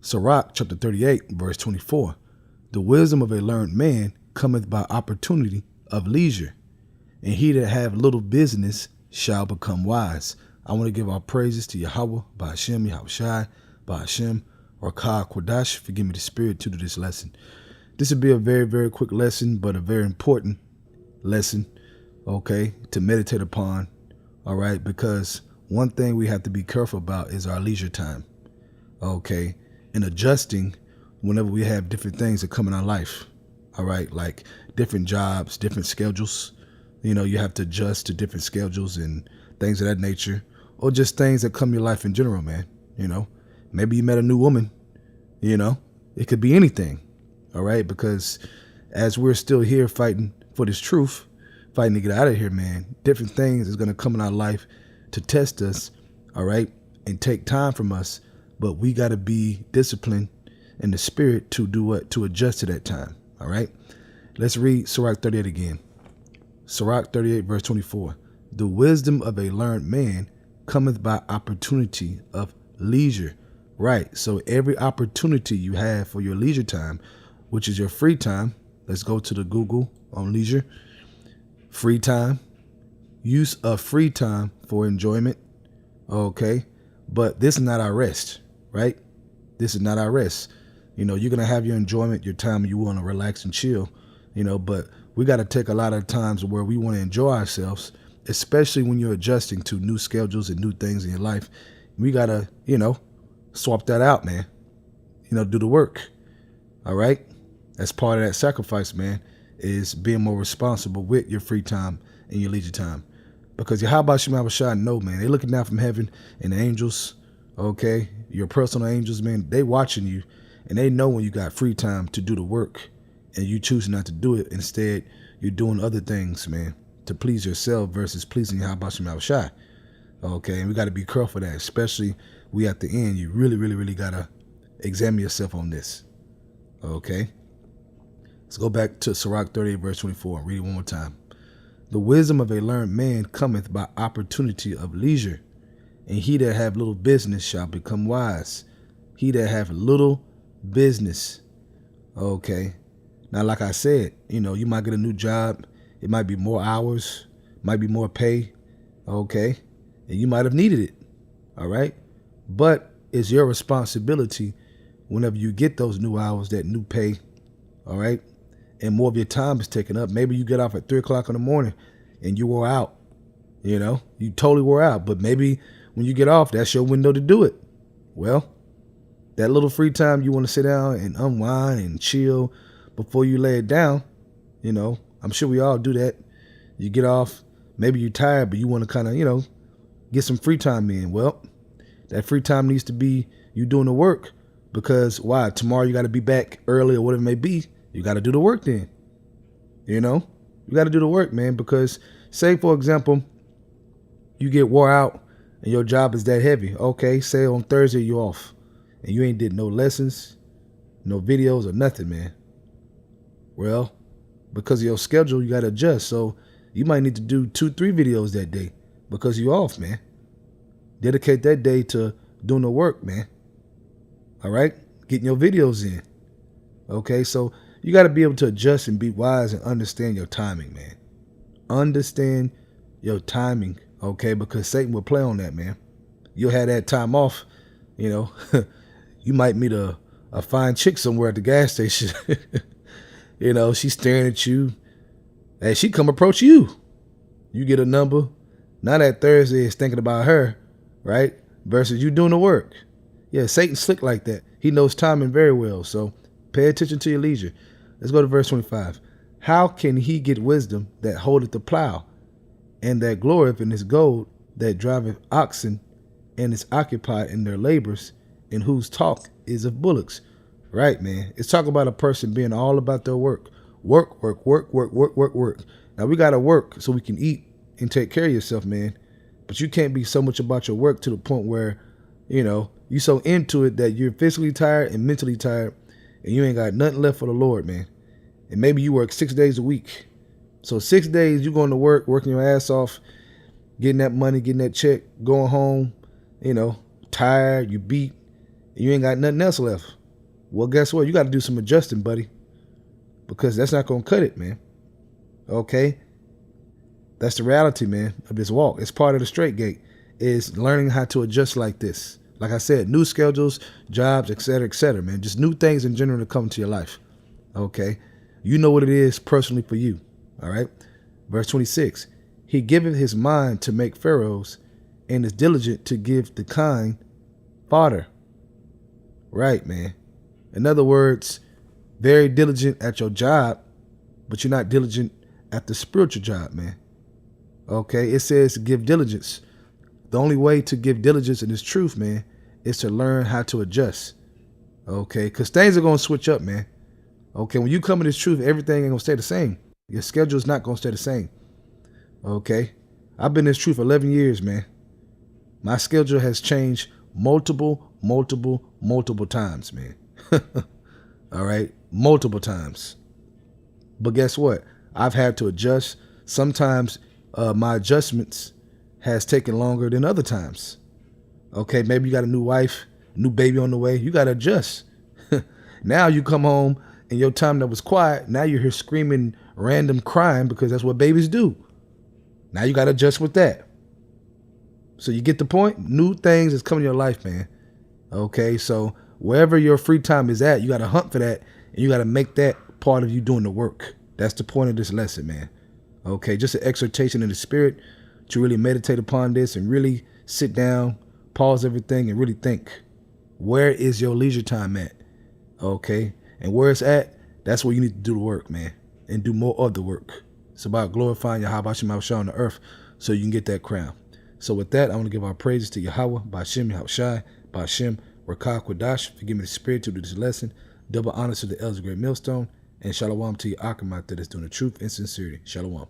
Sirach chapter 38, verse 24. The wisdom of a learned man cometh by opportunity of leisure, and he that have little business shall become wise. I want to give our praises to Yahweh, Ba'ashem, Yahushai, Ba'ashem, or Ka Kodash. Forgive me the spirit to do this lesson. This will be a very, very quick lesson, but a very important lesson, okay, to meditate upon, all right, because one thing we have to be careful about is our leisure time, okay, and adjusting whenever we have different things that come in our life, all right, like different jobs, different schedules. You have to adjust to different schedules and things of that nature, or just things that come in your life in general, man. Maybe you met a new woman, it could be anything, all right, because as we're still here fighting for this truth, fighting to get out of here, man, different things is going to come in our life to test us, all right, and take time from us, but we got to be disciplined in the spirit to do what? To adjust to that time, all right? Let's read Sirach 38 again. Sirach 38, verse 24. The wisdom of a learned man cometh by opportunity of leisure. Right, so every opportunity you have for your leisure time, which is your free time, let's go to the Google on leisure. Free time, use of free time for enjoyment, okay? But this is not our rest, right? This is not our rest. You're going to have your enjoyment, your time you want to relax and chill, but we got to take a lot of times where we want to enjoy ourselves, especially when you're adjusting to new schedules and new things in your life. We got to, swap that out, man. Do the work, all right? That's part of that sacrifice, man, is being more responsible with your free time and your leisure time. Because how about Shema Shai? No, man, they looking down from heaven, and the angels, okay, your personal angels, man, they watching you, and they know when you got free time to do the work, and you choose not to do it. Instead, you're doing other things, man, to please yourself versus pleasing Yahweh Shema Shai. Okay, and we got to be careful of that, especially we at the end. You really, really, really got to examine yourself on this. Okay, let's go back to Sirach 38, verse 24. Read it one more time. The wisdom of a learned man cometh by opportunity of leisure, and he that have little business shall become wise. He that have little business. Okay. Now, like I said, you might get a new job. It might be more hours, might be more pay. Okay. And you might have needed it. All right. But it's your responsibility whenever you get those new hours, that new pay. All right. And more of your time is taken up. Maybe you get off at 3 o'clock in the morning and you wore out. You totally wore out. But maybe when you get off, that's your window to do it. Well, that little free time you want to sit down and unwind and chill before you lay it down, I'm sure we all do that. You get off, maybe you're tired, but you want to kind of, get some free time in. Well, that free time needs to be you doing the work, because why? Tomorrow you got to be back early or whatever it may be. You got to do the work then. You got to do the work, man, because say, for example, you get wore out and your job is that heavy. Okay, say on Thursday you're off and you ain't did no lessons, no videos or nothing, man. Well, because of your schedule, you got to adjust. So you might need to do 2-3 videos that day because you're off, man. Dedicate that day to doing the work, man. All right? Getting your videos in. Okay, so you got to be able to adjust and be wise and understand your timing, man. Understand your timing, okay? Because Satan will play on that, man. You'll have that time off, you might meet a fine chick somewhere at the gas station. She's staring at you. And she come approach you. You get a number. Now that Thursday is thinking about her, right? Versus you doing the work. Yeah, Satan's slick like that. He knows timing very well. So pay attention to your leisure. Let's go to verse 25. How can he get wisdom that holdeth the plow, and that glorieth in his gold, that driveth oxen, and is occupied in their labors, and whose talk is of bullocks? Right, man. It's talking about a person being all about their work. Work. Now, we got to work so we can eat and take care of yourself, man. But you can't be so much about your work to the point where, you're so into it that you're physically tired and mentally tired, and you ain't got nothing left for the Lord, man. And maybe you work 6 days a week. So 6 days you're going to work, working your ass off, getting that money, getting that check, going home, tired, you beat, You ain't got nothing else left. Well, guess what? You got to do some adjusting, buddy, because that's not going to cut it, man. Okay? That's the reality, man, of this walk. It's part of the straight gate, is learning how to adjust like this. Like I said, new schedules, jobs, etc., man. Just new things in general to come into your life. Okay? You know what it is personally for you. All right? Verse 26. He giveth his mind to make furrows, and is diligent to give the kind fodder. Right, man. In other words, very diligent at your job, but you're not diligent at the spiritual job, man. Okay? It says to give diligence. The only way to give diligence in this truth, man, is to learn how to adjust. Okay? Because things are going to switch up, man. Okay? When you come in this truth, everything ain't going to stay the same. Your schedule is not going to stay the same. Okay? I've been in this truth for 11 years, man. My schedule has changed multiple times, man. All right? Multiple times. But guess what? I've had to adjust. Sometimes my adjustments has taken longer than other times. Okay, maybe you got a new wife, new baby on the way. You got to adjust. Now you come home and your time that was quiet, now you're here screaming random crying because that's what babies do. Now you got to adjust with that. So you get the point? New things is coming in your life, man. Okay, so wherever your free time is at, you got to hunt for that, and you got to make that part of you doing the work. That's the point of this lesson, man. Okay, just an exhortation in the spirit to really meditate upon this and really sit down, pause everything, and really think. Where is your leisure time at? Okay, and where it's at, that's where you need to do the work, man, and do more of the work. It's about glorifying Yahweh Shem Shah on the earth so you can get that crown. So with that, I want to give our praises to Yahweh, Ba'Shem Yahushai, Ba'Shem Rakah Quadash, for giving me the spirit to do this lesson. Double honors to the elders of Great Millstone, and shalom to your Akamai that is doing the truth and sincerity. Shalom.